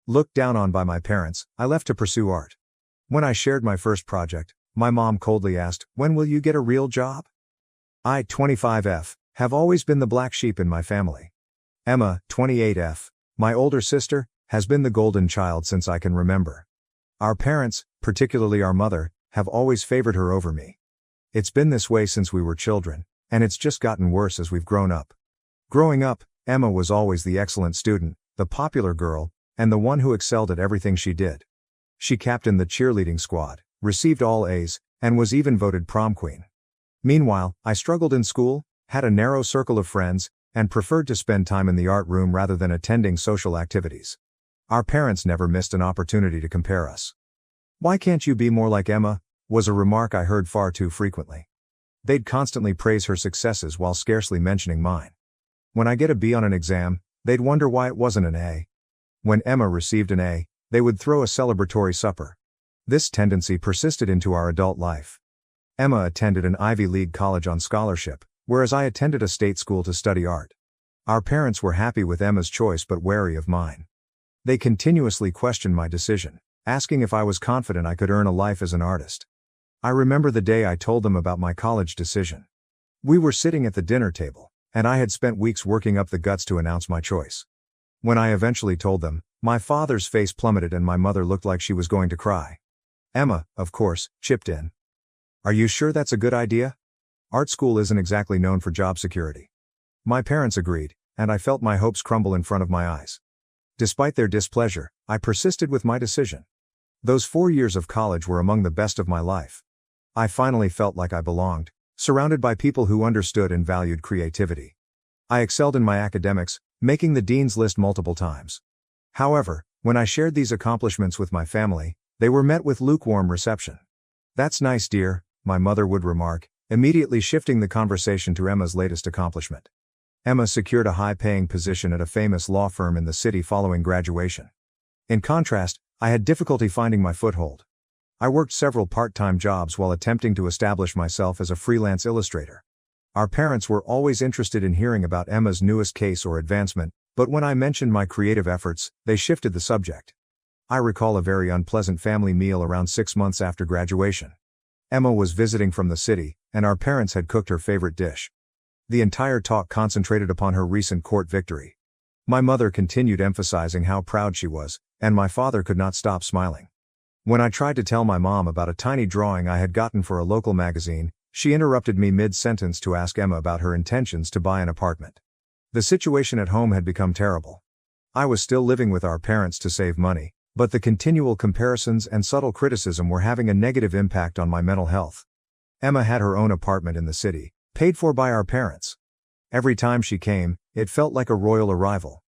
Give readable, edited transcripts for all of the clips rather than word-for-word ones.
Looked down on by my parents, I left to pursue art. When I shared my first project, my mom coldly asked, "When will you get a real job?" I, 25F, have always been the black sheep in my family. Emma, 28F, my older sister, has been the golden child since I can remember. Our parents, particularly our mother, have always favored her over me. It's been this way since we were children, and it's just gotten worse as we've grown up. Growing up, Emma was always the excellent student, the popular girl, and the one who excelled at everything she did. She captained the cheerleading squad, received all A's, and was even voted prom queen. Meanwhile, I struggled in school, had a narrow circle of friends, and preferred to spend time in the art room rather than attending social activities. Our parents never missed an opportunity to compare us. "Why can't you be more like Emma?" was a remark I heard far too frequently. They'd constantly praise her successes while scarcely mentioning mine. When I get a B on an exam, they'd wonder why it wasn't an A. When Emma received an A, they would throw a celebratory supper. This tendency persisted into our adult life. Emma attended an Ivy League college on scholarship, whereas I attended a state school to study art. Our parents were happy with Emma's choice but wary of mine. They continuously questioned my decision, asking if I was confident I could earn a life as an artist. I remember the day I told them about my college decision. We were sitting at the dinner table, and I had spent weeks working up the guts to announce my choice. When I eventually told them, my father's face plummeted and my mother looked like she was going to cry. Emma, of course, chipped in. "Are you sure that's a good idea? Art school isn't exactly known for job security." My parents agreed, and I felt my hopes crumble in front of my eyes. Despite their displeasure, I persisted with my decision. Those 4 years of college were among the best of my life. I finally felt like I belonged, surrounded by people who understood and valued creativity. I excelled in my academics, making the dean's list multiple times. However, when I shared these accomplishments with my family, they were met with lukewarm reception. "That's nice, dear," my mother would remark, immediately shifting the conversation to Emma's latest accomplishment. Emma secured a high-paying position at a famous law firm in the city following graduation. In contrast, I had difficulty finding my foothold. I worked several part-time jobs while attempting to establish myself as a freelance illustrator. Our parents were always interested in hearing about Emma's newest case or advancement, but when I mentioned my creative efforts, they shifted the subject. I recall a very unpleasant family meal around 6 months after graduation. Emma was visiting from the city, and our parents had cooked her favorite dish. The entire talk concentrated upon her recent court victory. My mother continued emphasizing how proud she was, and my father could not stop smiling. When I tried to tell my mom about a tiny drawing I had gotten for a local magazine, she interrupted me mid-sentence to ask Emma about her intentions to buy an apartment. The situation at home had become terrible. I was still living with our parents to save money, but the continual comparisons and subtle criticism were having a negative impact on my mental health. Emma had her own apartment in the city, paid for by our parents. Every time she came, it felt like a royal arrival.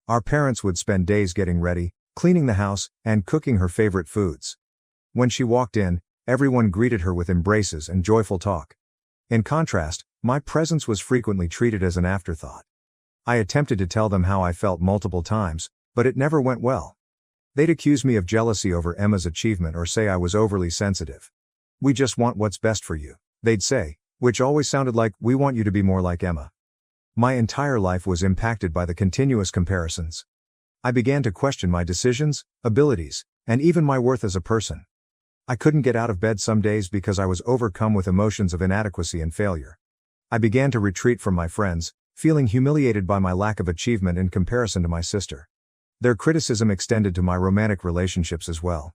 Our parents would spend days getting ready, cleaning the house, and cooking her favorite foods. When she walked in, everyone greeted her with embraces and joyful talk. In contrast, my presence was frequently treated as an afterthought. I attempted to tell them how I felt multiple times, but it never went well. They'd accuse me of jealousy over Emma's achievement or say I was overly sensitive. "We just want what's best for you," they'd say, which always sounded like, "We want you to be more like Emma." My entire life was impacted by the continuous comparisons. I began to question my decisions, abilities, and even my worth as a person. I couldn't get out of bed some days because I was overcome with emotions of inadequacy and failure. I began to retreat from my friends, feeling humiliated by my lack of achievement in comparison to my sister. Their criticism extended to my romantic relationships as well.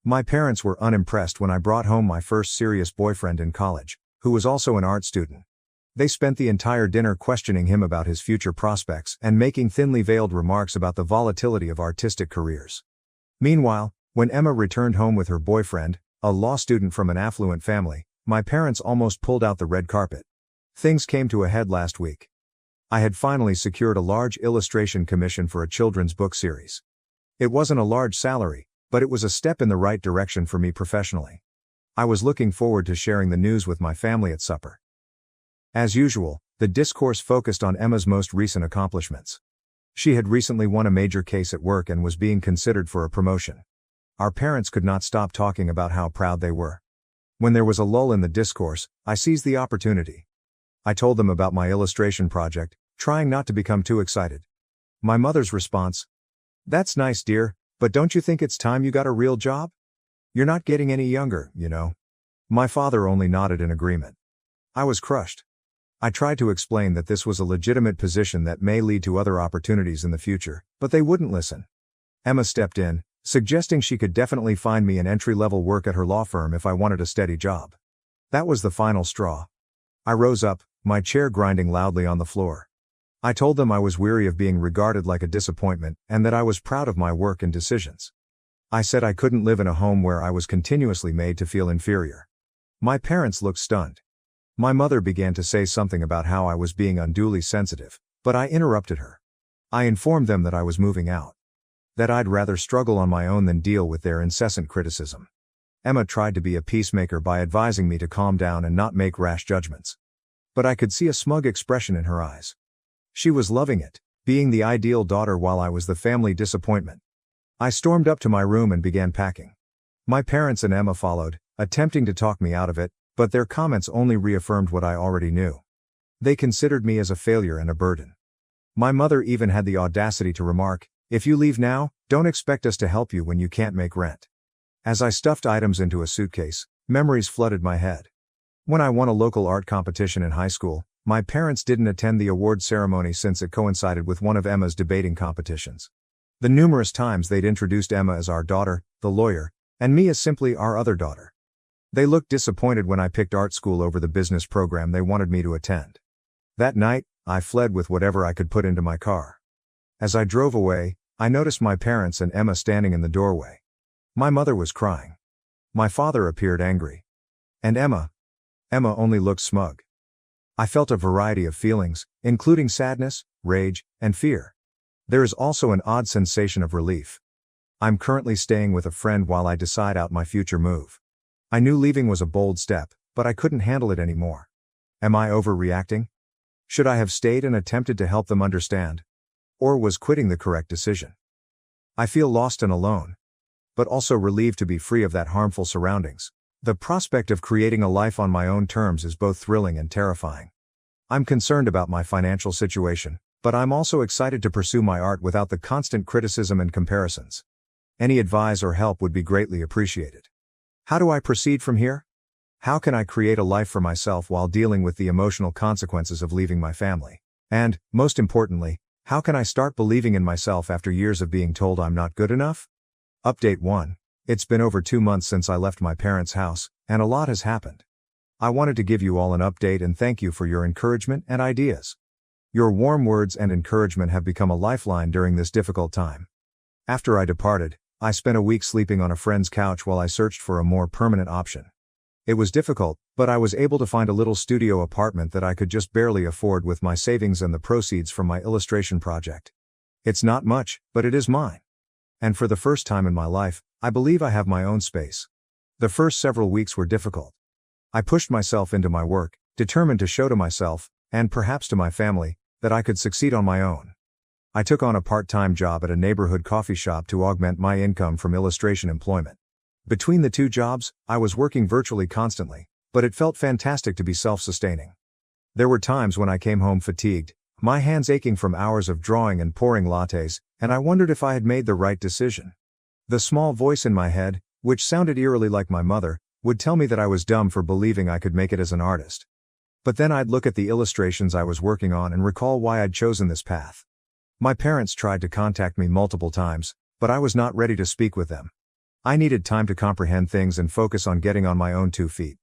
My parents were unimpressed when I brought home my first serious boyfriend in college, who was also an art student. They spent the entire dinner questioning him about his future prospects and making thinly veiled remarks about the volatility of artistic careers. Meanwhile, when Emma returned home with her boyfriend, a law student from an affluent family, my parents almost pulled out the red carpet. Things came to a head last week. I had finally secured a large illustration commission for a children's book series. It wasn't a large salary, but it was a step in the right direction for me professionally. I was looking forward to sharing the news with my family at supper. As usual, the discourse focused on Emma's most recent accomplishments. She had recently won a major case at work and was being considered for a promotion. Our parents could not stop talking about how proud they were. When there was a lull in the discourse, I seized the opportunity. I told them about my illustration project, trying not to become too excited. My mother's response: "That's nice, dear, But don't you think it's time you got a real job? You're not getting any younger, you know. My father only nodded in agreement. I was crushed. I tried to explain that this was a legitimate position that may lead to other opportunities in the future, but they wouldn't listen. Emma stepped in, suggesting she could definitely find me an entry-level work at her law firm if I wanted a steady job. That was the final straw. I rose up, my chair grinding loudly on the floor. I told them I was weary of being regarded like a disappointment and that I was proud of my work and decisions. I said I couldn't live in a home where I was continuously made to feel inferior. My parents looked stunned. My mother began to say something about how I was being unduly sensitive, but I interrupted her. I informed them that I was moving out. That I'd rather struggle on my own than deal with their incessant criticism. Emma tried to be a peacemaker by advising me to calm down and not make rash judgments. But I could see a smug expression in her eyes. She was loving it, being the ideal daughter while I was the family disappointment. I stormed up to my room and began packing. My parents and Emma followed, attempting to talk me out of it, but their comments only reaffirmed what I already knew. They considered me as a failure and a burden. My mother even had the audacity to remark, "If you leave now, don't expect us to help you when you can't make rent." As I stuffed items into a suitcase, memories flooded my head. When I won a local art competition in high school, my parents didn't attend the award ceremony since it coincided with one of Emma's debating competitions. The numerous times they'd introduced Emma as our daughter, the lawyer, and me as simply our other daughter. They looked disappointed when I picked art school over the business program they wanted me to attend. That night, I fled with whatever I could put into my car. As I drove away, I noticed my parents and Emma standing in the doorway. My mother was crying. My father appeared angry. And Emma only looked smug. I felt a variety of feelings, including sadness, rage, and fear. There is also an odd sensation of relief. I'm currently staying with a friend while I decide out my future move. I knew leaving was a bold step, but I couldn't handle it anymore. Am I overreacting? Should I have stayed and attempted to help them understand? Or was quitting the correct decision? I feel lost and alone, but also relieved to be free of that harmful surroundings. The prospect of creating a life on my own terms is both thrilling and terrifying. I'm concerned about my financial situation, but I'm also excited to pursue my art without the constant criticism and comparisons. Any advice or help would be greatly appreciated. How do I proceed from here? How can I create a life for myself while dealing with the emotional consequences of leaving my family? And, most importantly, how can I start believing in myself after years of being told I'm not good enough? Update 1. It's been over 2 months since I left my parents' house, and a lot has happened. I wanted to give you all an update and thank you for your encouragement and ideas. Your warm words and encouragement have become a lifeline during this difficult time. After I departed, I spent a week sleeping on a friend's couch while I searched for a more permanent option. It was difficult, but I was able to find a little studio apartment that I could just barely afford with my savings and the proceeds from my illustration project. It's not much, but it is mine. And for the first time in my life, I believe I have my own space. The first several weeks were difficult. I pushed myself into my work, determined to show to myself, and perhaps to my family, that I could succeed on my own. I took on a part-time job at a neighborhood coffee shop to augment my income from illustration employment. Between the two jobs, I was working virtually constantly, but it felt fantastic to be self-sustaining. There were times when I came home fatigued, my hands aching from hours of drawing and pouring lattes, and I wondered if I had made the right decision. The small voice in my head, which sounded eerily like my mother, would tell me that I was dumb for believing I could make it as an artist. But then I'd look at the illustrations I was working on and recall why I'd chosen this path. My parents tried to contact me multiple times, but I was not ready to speak with them. I needed time to comprehend things and focus on getting on my own 2 feet.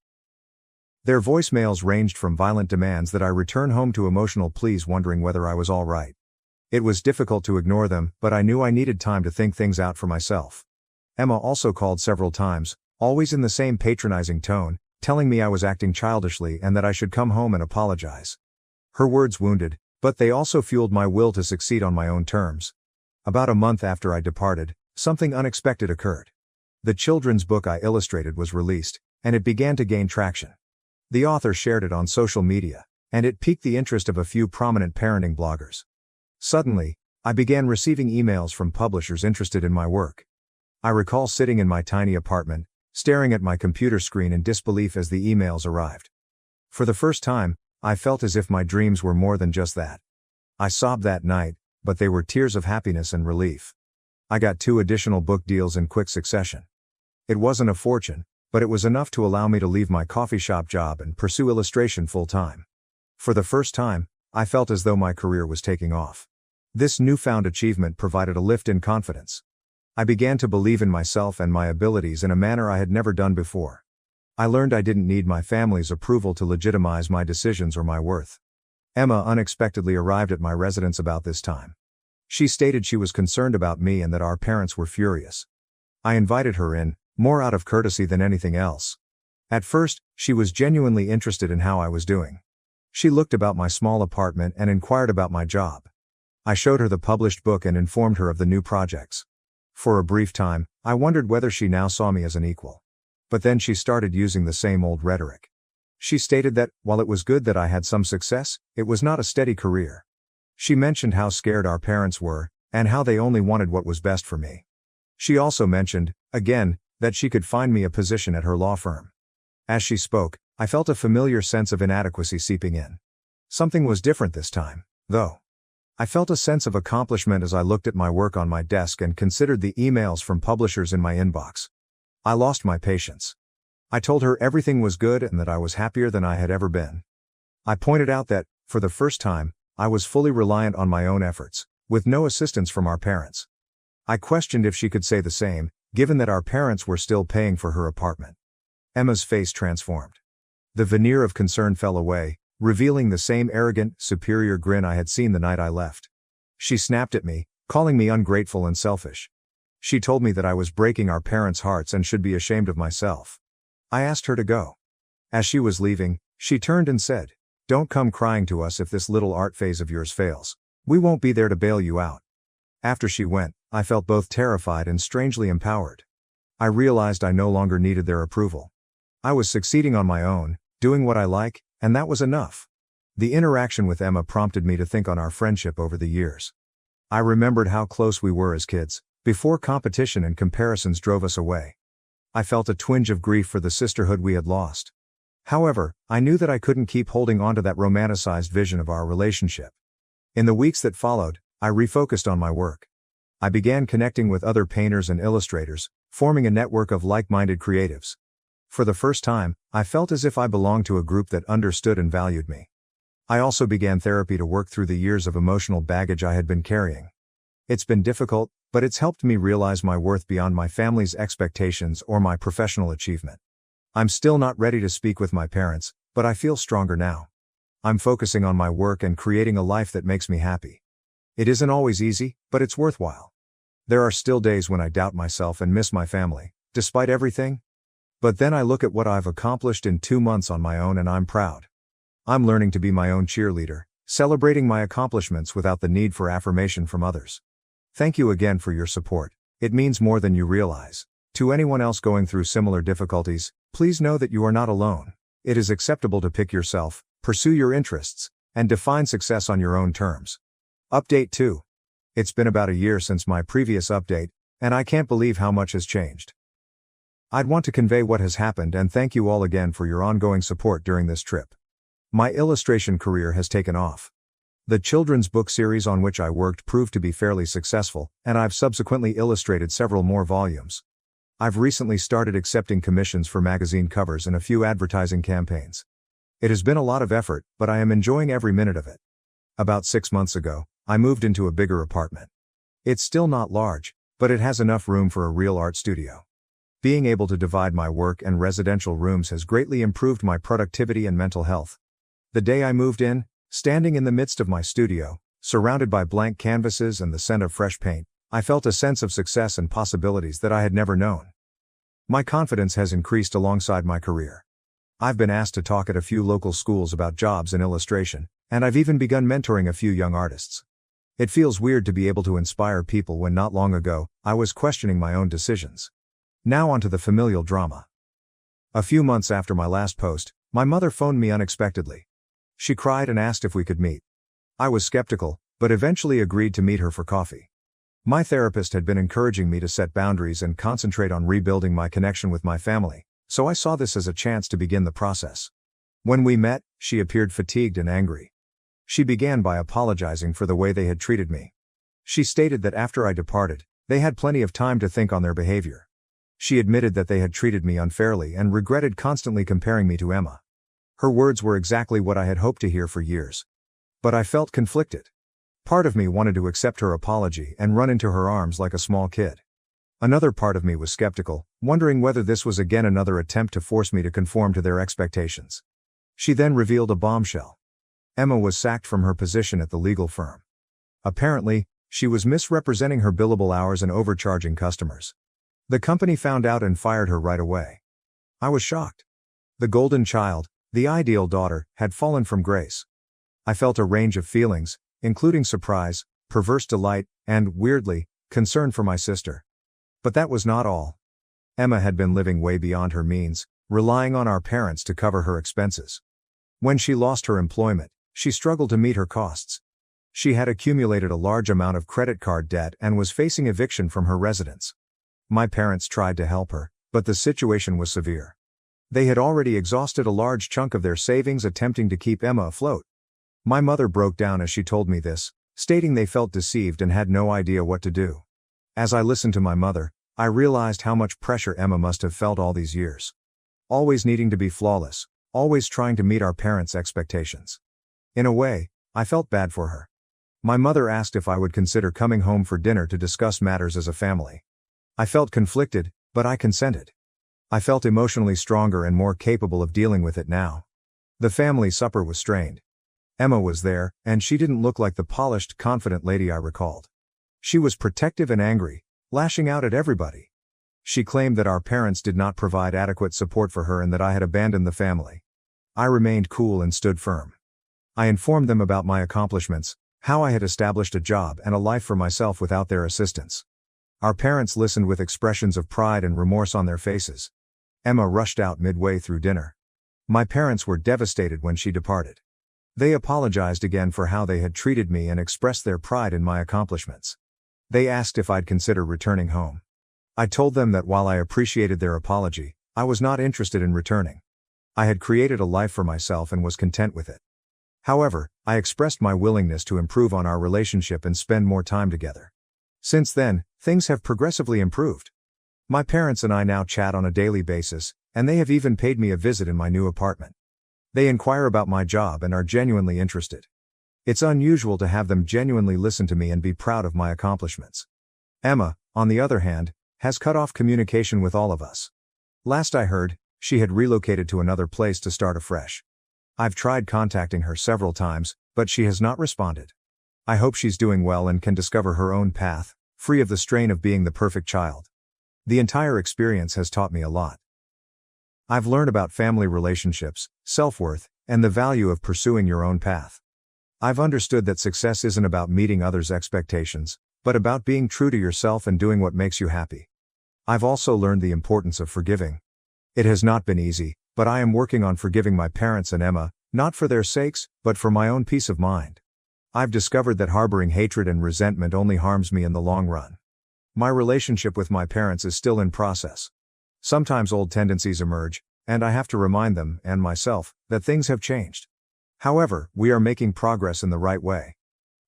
Their voicemails ranged from violent demands that I return home to emotional pleas wondering whether I was all right. It was difficult to ignore them, but I knew I needed time to think things out for myself. Emma also called several times, always in the same patronizing tone, telling me I was acting childishly and that I should come home and apologize. Her words wounded, but they also fueled my will to succeed on my own terms. About a month after I departed, something unexpected occurred. The children's book I illustrated was released, and it began to gain traction. The author shared it on social media, and it piqued the interest of a few prominent parenting bloggers. Suddenly, I began receiving emails from publishers interested in my work. I recall sitting in my tiny apartment, staring at my computer screen in disbelief as the emails arrived. For the first time, I felt as if my dreams were more than just that. I sobbed that night, but they were tears of happiness and relief. I got 2 additional book deals in quick succession. It wasn't a fortune, but it was enough to allow me to leave my coffee shop job and pursue illustration full-time. For the first time, I felt as though my career was taking off. This newfound achievement provided a lift in confidence. I began to believe in myself and my abilities in a manner I had never done before. I learned I didn't need my family's approval to legitimize my decisions or my worth. Emma unexpectedly arrived at my residence about this time. She stated she was concerned about me and that our parents were furious. I invited her in, more out of courtesy than anything else. At first, she was genuinely interested in how I was doing. She looked about my small apartment and inquired about my job. I showed her the published book and informed her of the new projects. For a brief time, I wondered whether she now saw me as an equal. But then she started using the same old rhetoric. She stated that, while it was good that I had some success, it was not a steady career. She mentioned how scared our parents were, and how they only wanted what was best for me. She also mentioned, again, that she could find me a position at her law firm. As she spoke, I felt a familiar sense of inadequacy seeping in. Something was different this time, though. I felt a sense of accomplishment as I looked at my work on my desk and considered the emails from publishers in my inbox. I lost my patience. I told her everything was good and that I was happier than I had ever been. I pointed out that, for the first time, I was fully reliant on my own efforts, with no assistance from our parents. I questioned if she could say the same, given that our parents were still paying for her apartment. Emma's face transformed. The veneer of concern fell away, revealing the same arrogant, superior grin I had seen the night I left. She snapped at me, calling me ungrateful and selfish. She told me that I was breaking our parents' hearts and should be ashamed of myself. I asked her to go. As she was leaving, she turned and said, "Don't come crying to us if this little art phase of yours fails. We won't be there to bail you out." After she went, I felt both terrified and strangely empowered. I realized I no longer needed their approval. I was succeeding on my own, doing what I like, and that was enough. The interaction with Emma prompted me to think on our friendship over the years. I remembered how close we were as kids, before competition and comparisons drove us away. I felt a twinge of grief for the sisterhood we had lost. However, I knew that I couldn't keep holding on to that romanticized vision of our relationship. In the weeks that followed, I refocused on my work. I began connecting with other painters and illustrators, forming a network of like-minded creatives. For the first time, I felt as if I belonged to a group that understood and valued me. I also began therapy to work through the years of emotional baggage I had been carrying. It's been difficult, but it's helped me realize my worth beyond my family's expectations or my professional achievement. I'm still not ready to speak with my parents, but I feel stronger now. I'm focusing on my work and creating a life that makes me happy. It isn't always easy, but it's worthwhile. There are still days when I doubt myself and miss my family, despite everything. But then I look at what I've accomplished in 2 months on my own and I'm proud. I'm learning to be my own cheerleader, celebrating my accomplishments without the need for affirmation from others. Thank you again for your support. It means more than you realize. To anyone else going through similar difficulties, please know that you are not alone. It is acceptable to pick yourself, pursue your interests, and define success on your own terms. Update 2. It's been about a year since my previous update, and I can't believe how much has changed. I'd want to convey what has happened and thank you all again for your ongoing support during this trip. My illustration career has taken off. The children's book series on which I worked proved to be fairly successful, and I've subsequently illustrated several more volumes. I've recently started accepting commissions for magazine covers and a few advertising campaigns. It has been a lot of effort, but I am enjoying every minute of it. About 6 months ago, I moved into a bigger apartment. It's still not large, but it has enough room for a real art studio. Being able to divide my work and residential rooms has greatly improved my productivity and mental health. The day I moved in, standing in the midst of my studio, surrounded by blank canvases and the scent of fresh paint, I felt a sense of success and possibilities that I had never known. My confidence has increased alongside my career. I've been asked to talk at a few local schools about jobs in illustration, and I've even begun mentoring a few young artists. It feels weird to be able to inspire people when not long ago, I was questioning my own decisions. Now onto the familial drama. A few months after my last post, my mother phoned me unexpectedly. She cried and asked if we could meet. I was skeptical, but eventually agreed to meet her for coffee. My therapist had been encouraging me to set boundaries and concentrate on rebuilding my connection with my family, so I saw this as a chance to begin the process. When we met, she appeared fatigued and angry. She began by apologizing for the way they had treated me. She stated that after I departed, They had plenty of time to think on their behavior. She admitted that they had treated me unfairly and regretted constantly comparing me to Emma. Her words were exactly what I had hoped to hear for years. But I felt conflicted. Part of me wanted to accept her apology and run into her arms like a small kid. Another part of me was skeptical, wondering whether this was again another attempt to force me to conform to their expectations. She then revealed a bombshell. Emma was sacked from her position at the legal firm. Apparently, she was misrepresenting her billable hours and overcharging customers. The company found out and fired her right away. I was shocked. The golden child, the ideal daughter, had fallen from grace. I felt a range of feelings, including surprise, perverse delight, and, weirdly, concern for my sister. But that was not all. Emma had been living way beyond her means, relying on our parents to cover her expenses. When she lost her employment, she struggled to meet her costs. She had accumulated a large amount of credit card debt and was facing eviction from her residence. My parents tried to help her, but the situation was severe. They had already exhausted a large chunk of their savings attempting to keep Emma afloat. My mother broke down as she told me this, stating they felt deceived and had no idea what to do. As I listened to my mother, I realized how much pressure Emma must have felt all these years. Always needing to be flawless, always trying to meet our parents' expectations. In a way, I felt bad for her. My mother asked if I would consider coming home for dinner to discuss matters as a family. I felt conflicted, but I consented. I felt emotionally stronger and more capable of dealing with it now. The family supper was strained. Emma was there, and she didn't look like the polished, confident lady I recalled. She was protective and angry, lashing out at everybody. She claimed that our parents did not provide adequate support for her and that I had abandoned the family. I remained cool and stood firm. I informed them about my accomplishments, how I had established a job and a life for myself without their assistance. Our parents listened with expressions of pride and remorse on their faces. Emma rushed out midway through dinner. My parents were devastated when she departed. They apologized again for how they had treated me and expressed their pride in my accomplishments. They asked if I'd consider returning home. I told them that while I appreciated their apology, I was not interested in returning. I had created a life for myself and was content with it. However, I expressed my willingness to improve on our relationship and spend more time together. Since then, things have progressively improved. My parents and I now chat on a daily basis, and they have even paid me a visit in my new apartment. They inquire about my job and are genuinely interested. It's unusual to have them genuinely listen to me and be proud of my accomplishments. Emma, on the other hand, has cut off communication with all of us. Last I heard, she had relocated to another place to start afresh. I've tried contacting her several times, but she has not responded. I hope she's doing well and can discover her own path, free of the strain of being the perfect child. The entire experience has taught me a lot. I've learned about family relationships, self-worth, and the value of pursuing your own path. I've understood that success isn't about meeting others' expectations, but about being true to yourself and doing what makes you happy. I've also learned the importance of forgiving. It has not been easy, but I am working on forgiving my parents and Emma, not for their sakes, but for my own peace of mind. I've discovered that harboring hatred and resentment only harms me in the long run. My relationship with my parents is still in process. Sometimes old tendencies emerge, and I have to remind them, and myself, that things have changed. However, we are making progress in the right way.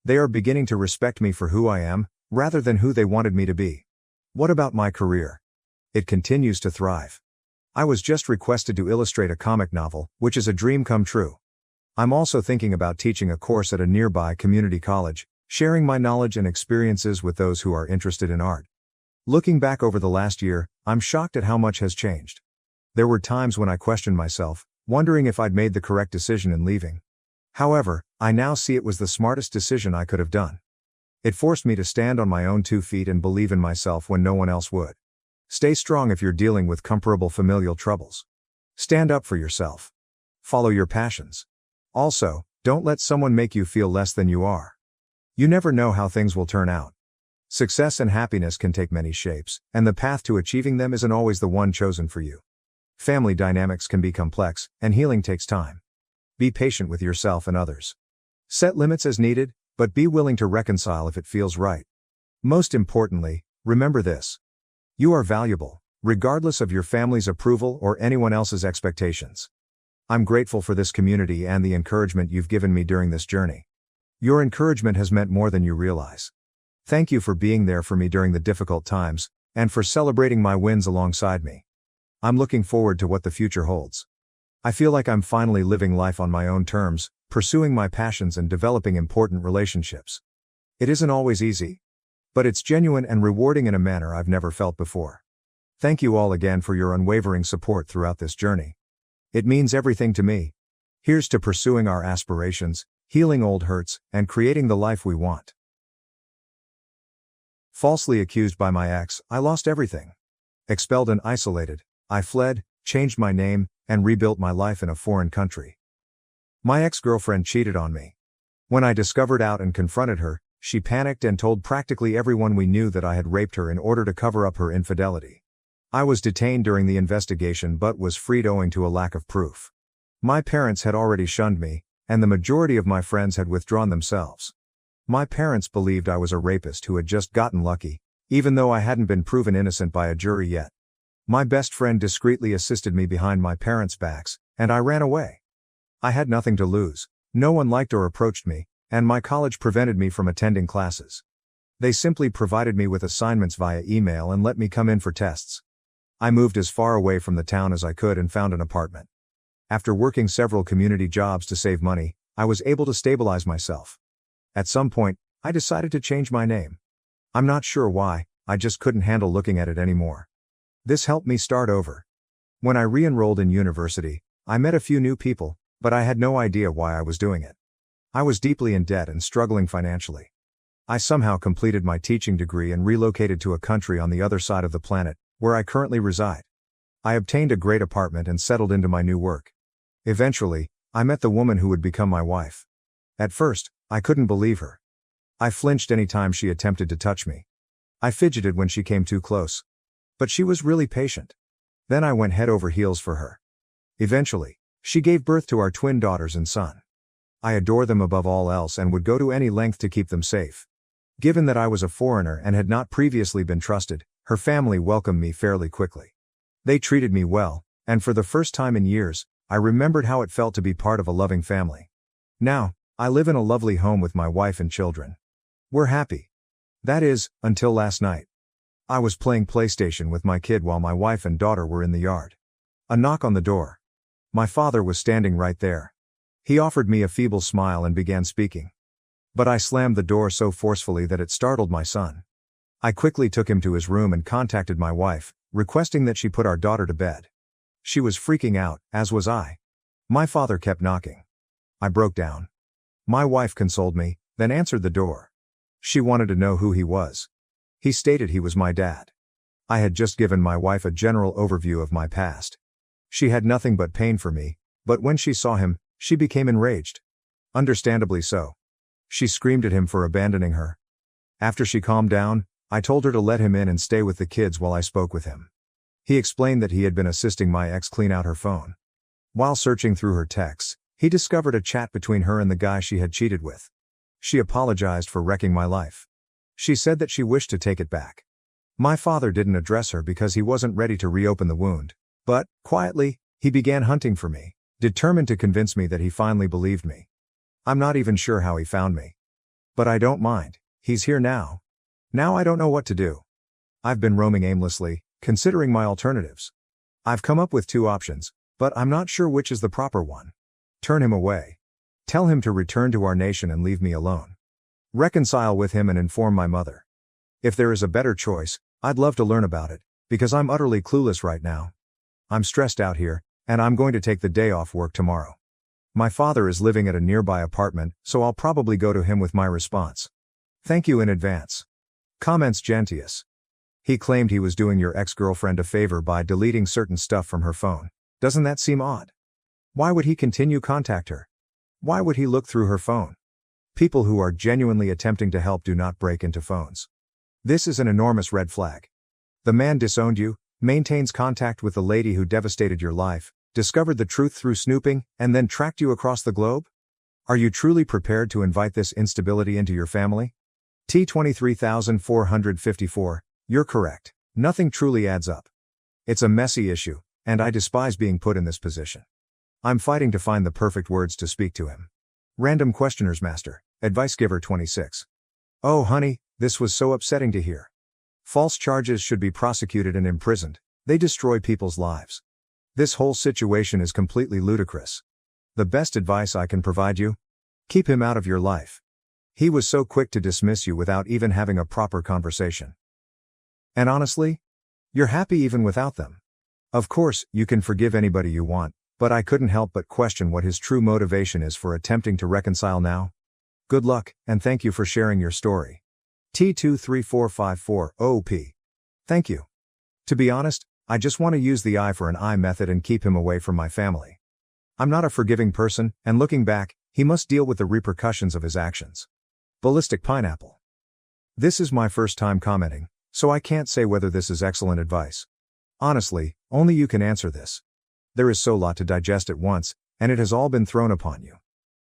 They are beginning to respect me for who I am, rather than who they wanted me to be. What about my career? It continues to thrive. I was just requested to illustrate a comic novel, which is a dream come true. I'm also thinking about teaching a course at a nearby community college, sharing my knowledge and experiences with those who are interested in art. Looking back over the last year, I'm shocked at how much has changed. There were times when I questioned myself, wondering if I'd made the correct decision in leaving. However, I now see it was the smartest decision I could have done. It forced me to stand on my own 2 feet and believe in myself when no one else would. Stay strong if you're dealing with comparable familial troubles. Stand up for yourself. Follow your passions. Also, don't let someone make you feel less than you are. You never know how things will turn out. Success and happiness can take many shapes, and the path to achieving them isn't always the one chosen for you. Family dynamics can be complex, and healing takes time. Be patient with yourself and others. Set limits as needed, but be willing to reconcile if it feels right. Most importantly, remember this. You are valuable, regardless of your family's approval or anyone else's expectations. I'm grateful for this community and the encouragement you've given me during this journey. Your encouragement has meant more than you realize. Thank you for being there for me during the difficult times, and for celebrating my wins alongside me. I'm looking forward to what the future holds. I feel like I'm finally living life on my own terms, pursuing my passions and developing important relationships. It isn't always easy, but it's genuine and rewarding in a manner I've never felt before. Thank you all again for your unwavering support throughout this journey. It means everything to me. Here's to pursuing our aspirations, healing old hurts, and creating the life we want. Falsely accused by my ex, I lost everything. Expelled and isolated, I fled, changed my name, and rebuilt my life in a foreign country. My ex-girlfriend cheated on me. When I discovered out and confronted her, she panicked and told practically everyone we knew that I had raped her in order to cover up her infidelity. I was detained during the investigation but was freed owing to a lack of proof. My parents had already shunned me, and the majority of my friends had withdrawn themselves. My parents believed I was a rapist who had just gotten lucky, even though I hadn't been proven innocent by a jury yet. My best friend discreetly assisted me behind my parents' backs, and I ran away. I had nothing to lose, no one liked or approached me, and my college prevented me from attending classes. They simply provided me with assignments via email and let me come in for tests. I moved as far away from the town as I could and found an apartment. After working several community jobs to save money, I was able to stabilize myself. At some point, I decided to change my name. I'm not sure why, I just couldn't handle looking at it anymore. This helped me start over. When I re-enrolled in university, I met a few new people, but I had no idea why I was doing it. I was deeply in debt and struggling financially. I somehow completed my teaching degree and relocated to a country on the other side of the planet, where I currently reside. I obtained a great apartment and settled into my new work. Eventually, I met the woman who would become my wife. At first, I couldn't believe her. I flinched any time she attempted to touch me. I fidgeted when she came too close. But she was really patient. Then I went head over heels for her. Eventually, she gave birth to our twin daughters and son. I adore them above all else and would go to any length to keep them safe. Given that I was a foreigner and had not previously been trusted, her family welcomed me fairly quickly. They treated me well, and for the first time in years, I remembered how it felt to be part of a loving family. Now, I live in a lovely home with my wife and children. We're happy. That is, until last night. I was playing PlayStation with my kid while my wife and daughter were in the yard. A knock on the door. My father was standing right there. He offered me a feeble smile and began speaking. But I slammed the door so forcefully that it startled my son. I quickly took him to his room and contacted my wife, requesting that she put our daughter to bed. She was freaking out, as was I. My father kept knocking. I broke down. My wife consoled me, then answered the door. She wanted to know who he was. He stated he was my dad. I had just given my wife a general overview of my past. She had nothing but pain for me, but when she saw him, she became enraged. Understandably so. She screamed at him for abandoning her. After she calmed down, I told her to let him in and stay with the kids while I spoke with him. He explained that he had been assisting my ex clean out her phone. While searching through her texts, he discovered a chat between her and the guy she had cheated with. She apologized for wrecking my life. She said that she wished to take it back. My father didn't address her because he wasn't ready to reopen the wound, but, quietly, he began hunting for me, determined to convince me that he finally believed me. I'm not even sure how he found me. But I don't mind, he's here now. Now I don't know what to do. I've been roaming aimlessly, considering my alternatives. I've come up with 2 options, but I'm not sure which is the proper one. Turn him away. Tell him to return to our nation and leave me alone. Reconcile with him and inform my mother. If there is a better choice, I'd love to learn about it, because I'm utterly clueless right now. I'm stressed out here, and I'm going to take the day off work tomorrow. My father is living at a nearby apartment, so I'll probably go to him with my response. Thank you in advance. Comments Gentius. He claimed he was doing your ex-girlfriend a favor by deleting certain stuff from her phone. Doesn't that seem odd? Why would he continue contact her? Why would he look through her phone? People who are genuinely attempting to help do not break into phones. This is an enormous red flag. The man disowned you, maintains contact with the lady who devastated your life, discovered the truth through snooping, and then tracked you across the globe? Are you truly prepared to invite this instability into your family? T23454, you're correct. Nothing truly adds up. It's a messy issue, and I despise being put in this position. I'm fighting to find the perfect words to speak to him. Random Questioners Master, Advice Giver 26. Oh honey, This was so upsetting to hear. False charges should be prosecuted and imprisoned. They destroy people's lives. This whole situation is completely ludicrous. The best advice I can provide you? Keep him out of your life. He was so quick to dismiss you without even having a proper conversation. And honestly, you're happy even without them. Of course, you can forgive anybody you want, but I couldn't help but question what his true motivation is for attempting to reconcile now. Good luck, and thank you for sharing your story. T23454OP. Thank you. To be honest, I just want to use the eye for an eye method and keep him away from my family. I'm not a forgiving person, and looking back, he must deal with the repercussions of his actions. Ballistic Pineapple. This is my first time commenting, so I can't say whether this is excellent advice. Honestly, only you can answer this. There is so lot to digest at once, and it has all been thrown upon you.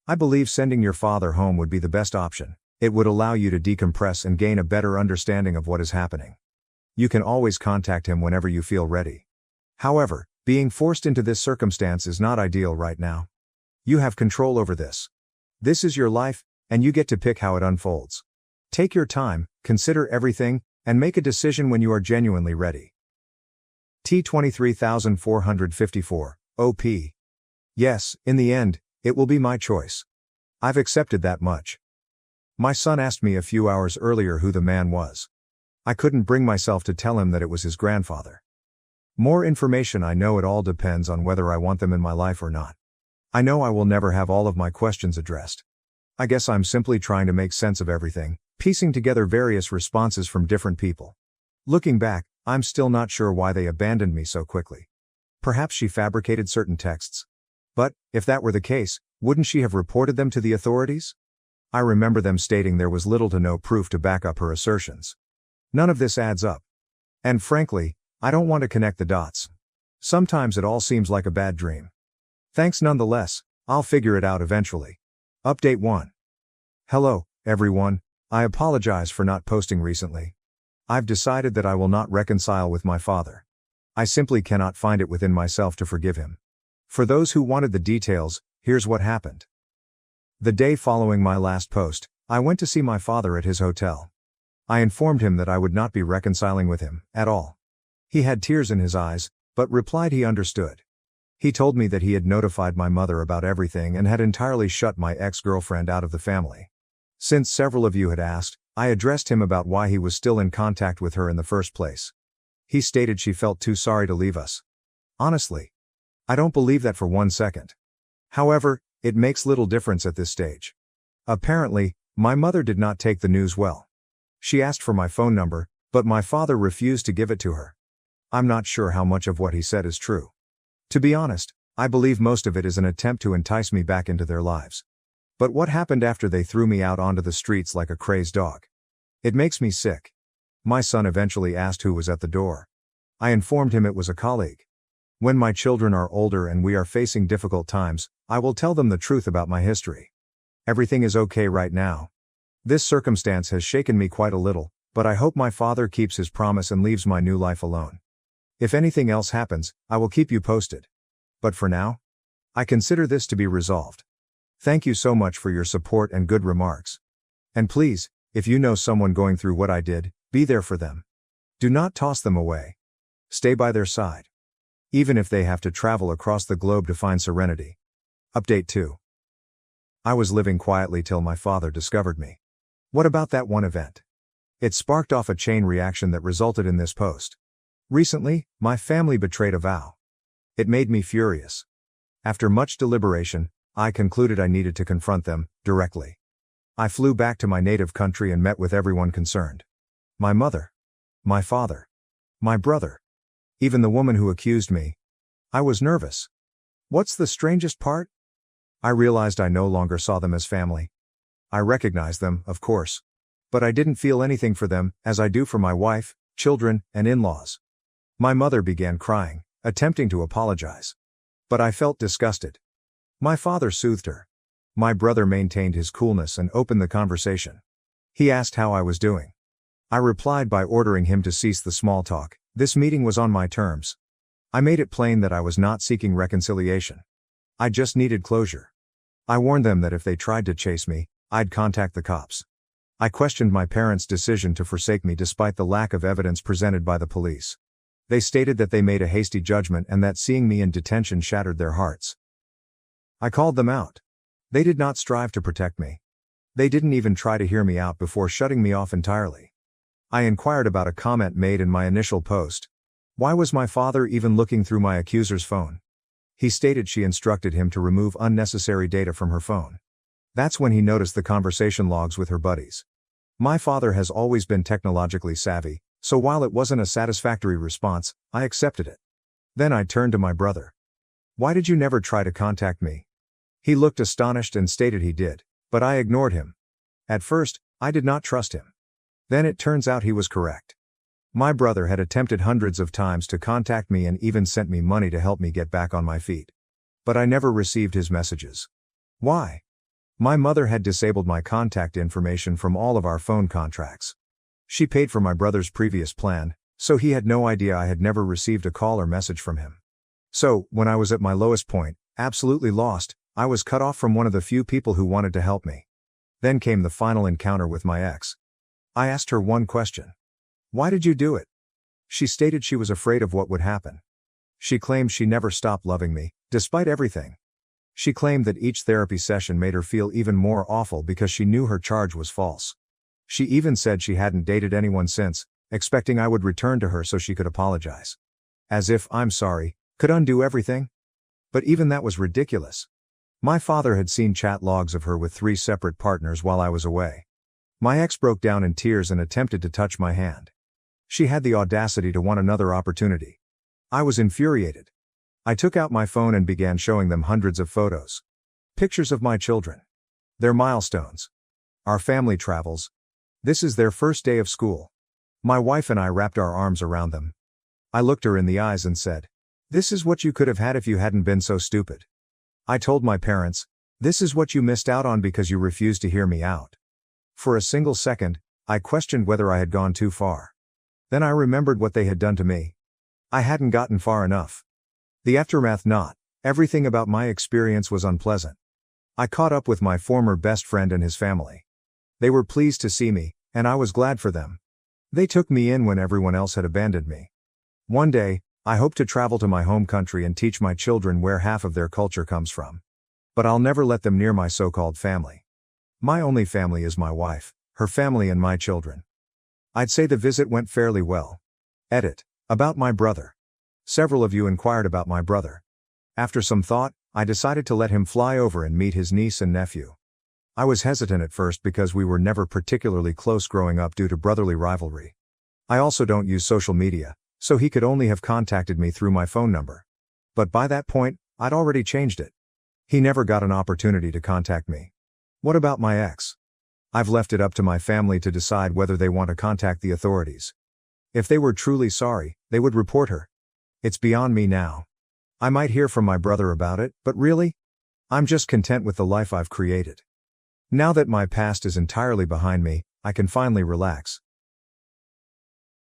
I believe sending your father home would be the best option. It would allow you to decompress and gain a better understanding of what is happening. You can always contact him whenever you feel ready. However, being forced into this circumstance is not ideal right now. You have control over this. This is your life, and you get to pick how it unfolds. Take your time, consider everything, and make a decision when you are genuinely ready. T23454, OP. Yes, in the end, it will be my choice. I've accepted that much. My son asked me a few hours earlier who the man was. I couldn't bring myself to tell him that it was his grandfather. More information I know, it all depends on whether I want them in my life or not. I know I will never have all of my questions addressed. I guess I'm simply trying to make sense of everything, piecing together various responses from different people. Looking back, I'm still not sure why they abandoned me so quickly. Perhaps she fabricated certain texts. But, if that were the case, wouldn't she have reported them to the authorities? I remember them stating there was little to no proof to back up her assertions. None of this adds up. And frankly, I don't want to connect the dots. Sometimes it all seems like a bad dream. Thanks nonetheless, I'll figure it out eventually. Update 1. Hello, everyone. I apologize for not posting recently. I've decided that I will not reconcile with my father. I simply cannot find it within myself to forgive him. For those who wanted the details, here's what happened. The day following my last post, I went to see my father at his hotel. I informed him that I would not be reconciling with him, at all. He had tears in his eyes, but replied he understood. He told me that he had notified my mother about everything and had entirely shut my ex-girlfriend out of the family. Since several of you had asked, I addressed him about why he was still in contact with her in the first place. He stated she felt too sorry to leave us. Honestly, I don't believe that for 1 second. However, it makes little difference at this stage. Apparently, my mother did not take the news well. She asked for my phone number, but my father refused to give it to her. I'm not sure how much of what he said is true. To be honest, I believe most of it is an attempt to entice me back into their lives. But what happened after they threw me out onto the streets like a crazed dog? It makes me sick. My son eventually asked who was at the door. I informed him it was a colleague. When my children are older and we are facing difficult times, I will tell them the truth about my history. Everything is okay right now. This circumstance has shaken me quite a little, but I hope my father keeps his promise and leaves my new life alone. If anything else happens, I will keep you posted. But for now, I consider this to be resolved. Thank you so much for your support and good remarks. And please, if you know someone going through what I did, be there for them. Do not toss them away. Stay by their side. Even if they have to travel across the globe to find serenity. Update 2. I was living quietly till my father discovered me. What about that one event? It sparked off a chain reaction that resulted in this post. Recently, my family betrayed a vow. It made me furious. After much deliberation, I concluded I needed to confront them, directly. I flew back to my native country and met with everyone concerned. My mother. My father. My brother. Even the woman who accused me. I was nervous. What's the strangest part? I realized I no longer saw them as family. I recognized them, of course. But I didn't feel anything for them, as I do for my wife, children, and in-laws. My mother began crying, attempting to apologize. But I felt disgusted. My father soothed her. My brother maintained his coolness and opened the conversation. He asked how I was doing. I replied by ordering him to cease the small talk. This meeting was on my terms. I made it plain that I was not seeking reconciliation. I just needed closure. I warned them that if they tried to chase me, I'd contact the cops. I questioned my parents' decision to forsake me despite the lack of evidence presented by the police. They stated that they made a hasty judgment and that seeing me in detention shattered their hearts. I called them out. They did not strive to protect me. They didn't even try to hear me out before shutting me off entirely. I inquired about a comment made in my initial post. Why was my father even looking through my accuser's phone? He stated she instructed him to remove unnecessary data from her phone. That's when he noticed the conversation logs with her buddies. My father has always been technologically savvy, so while it wasn't a satisfactory response, I accepted it. Then I turned to my brother. Why did you never try to contact me? He looked astonished and stated he did, but I ignored him. At first, I did not trust him. Then it turns out he was correct. My brother had attempted hundreds of times to contact me and even sent me money to help me get back on my feet. But I never received his messages. Why? My mother had disabled my contact information from all of our phone contracts. She paid for my brother's previous plan, so he had no idea I had never received a call or message from him. So, when I was at my lowest point, absolutely lost, I was cut off from one of the few people who wanted to help me. Then came the final encounter with my ex. I asked her one question. Why did you do it? She stated she was afraid of what would happen. She claimed she never stopped loving me, despite everything. She claimed that each therapy session made her feel even more awful because she knew her charge was false. She even said she hadn't dated anyone since, expecting I would return to her so she could apologize. As if "I'm sorry" could undo everything. But even that was ridiculous. My father had seen chat logs of her with 3 separate partners while I was away. My ex broke down in tears and attempted to touch my hand. She had the audacity to want another opportunity. I was infuriated. I took out my phone and began showing them hundreds of photos. Pictures of my children. Their milestones. Our family travels. This is their first day of school. My wife and I wrapped our arms around them. I looked her in the eyes and said, "This is what you could have had if you hadn't been so stupid." I told my parents, "This is what you missed out on because you refused to hear me out." For a single second, I questioned whether I had gone too far. Then I remembered what they had done to me. I hadn't gotten far enough. The aftermath not. Everything about my experience was unpleasant. I caught up with my former best friend and his family. They were pleased to see me, and I was glad for them. They took me in when everyone else had abandoned me. One day, I hope to travel to my home country and teach my children where half of their culture comes from. But I'll never let them near my so-called family. My only family is my wife, her family and my children. I'd say the visit went fairly well. Edit. About my brother. Several of you inquired about my brother. After some thought, I decided to let him fly over and meet his niece and nephew. I was hesitant at first because we were never particularly close growing up due to brotherly rivalry. I also don't use social media, so he could only have contacted me through my phone number. But by that point, I'd already changed it. He never got an opportunity to contact me. What about my ex? I've left it up to my family to decide whether they want to contact the authorities. If they were truly sorry, they would report her. It's beyond me now. I might hear from my brother about it, but really? I'm just content with the life I've created. Now that my past is entirely behind me, I can finally relax.